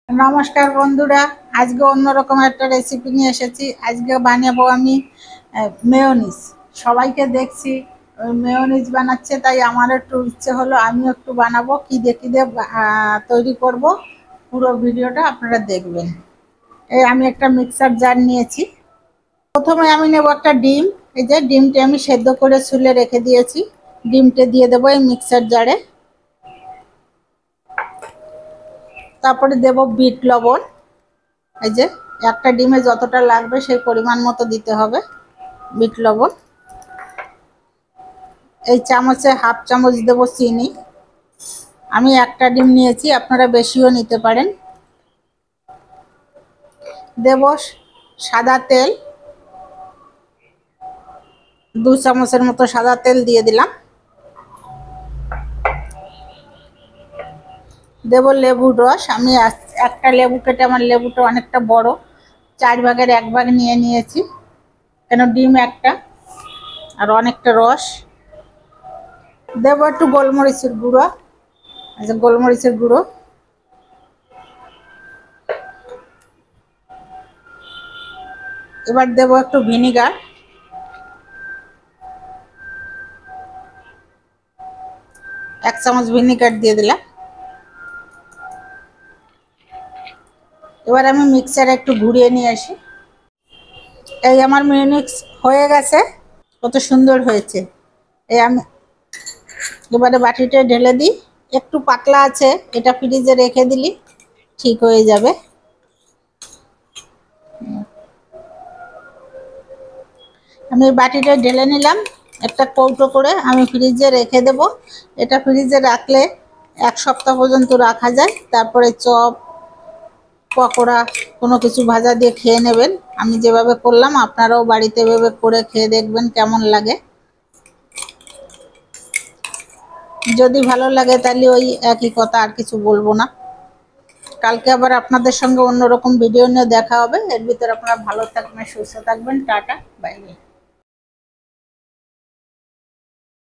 নমস্কার বন্ধুরা, আজকে অন্যরকম একটা রেসিপি নিয়ে এসেছি। আজকে বানাবো আমি মেয়োনিজ। সবাইকে দেখছি মেয়োনিজ বানাচ্ছে, তাই আমার একটু ইচ্ছে হলো আমিও একটু বানাবো। কি দিয়ে তৈরি করব, পুরো ভিডিওটা আপনারা দেখবেন। এই আমি একটা মিক্সার জার নিয়েছি। প্রথমে আমি নেব একটা ডিম। এই যে ডিমটা আমি সেদ্ধ করে ছুলে রেখে দিয়েছি, ডিমটা দিয়ে দেবো এই মিক্সার জারে। তারপরে দেব বিট লবণ। এই যে একটা ডিমে যতটা লাগবে সেই পরিমাণ মতো দিতে হবে বিট লবণ। এই চামচে হাফ চামচ দেব চিনি। আমি একটা ডিম নিয়েছি, আপনারা বেশিও নিতে পারেন। দেব সাদা তেল, 2 চামচের মতো সাদা তেল দিয়ে দিলাম। দেব লেবুর রস। আমি একটা লেবু কেটে, আমার লেবুটা অনেকটা বড়, 4 ভাগের 1 ভাগ নিয়ে নিয়েছি, কেন ডিম একটা আর অনেকটা রস। দেব একটু গোলমরিচের গুঁড়ো। আচ্ছা, গোলমরিচের গুঁড়ো। এবার দেব একটু ভিনিগার। 1 চামচ ভিনিগার দিয়ে দিলাম। এবার আমি মিক্সারে একটু ঘুরিয়ে নিয়ে আসি। এই আমার মিক্স হয়ে গেছে, কত সুন্দর হয়েছে। এই আমি এবারে বাটিতে ঢেলে দিই। একটু পাতলা আছে, এটা ফ্রিজে রেখে দিলি ঠিক হয়ে যাবে। আমি বাটিটা ঢেলে নিলাম, একটা কৌটো করে আমি ফ্রিজে রেখে দেব। এটা ফ্রিজে রাখলে 1 সপ্তাহ পর্যন্ত রাখা যায়। তারপরে চপ, পকোড়া, কোনো কিছু ভাজা দিয়ে খেয়ে নেবেন। আমি যেভাবে করলাম আপনারাও বাড়িতে এভাবে করে খেয়ে দেখবেন কেমন লাগে। যদি ভালো লাগে তাহলে ওই একই কথা, আর কিছু বলবো না। কালকে আবার আপনাদের সঙ্গে অন্যরকম ভিডিও নিয়ে দেখা হবে। এর ভিতরে আপনারা ভালো থাকবেন, সুস্থ থাকবেন। Tata, bye bye.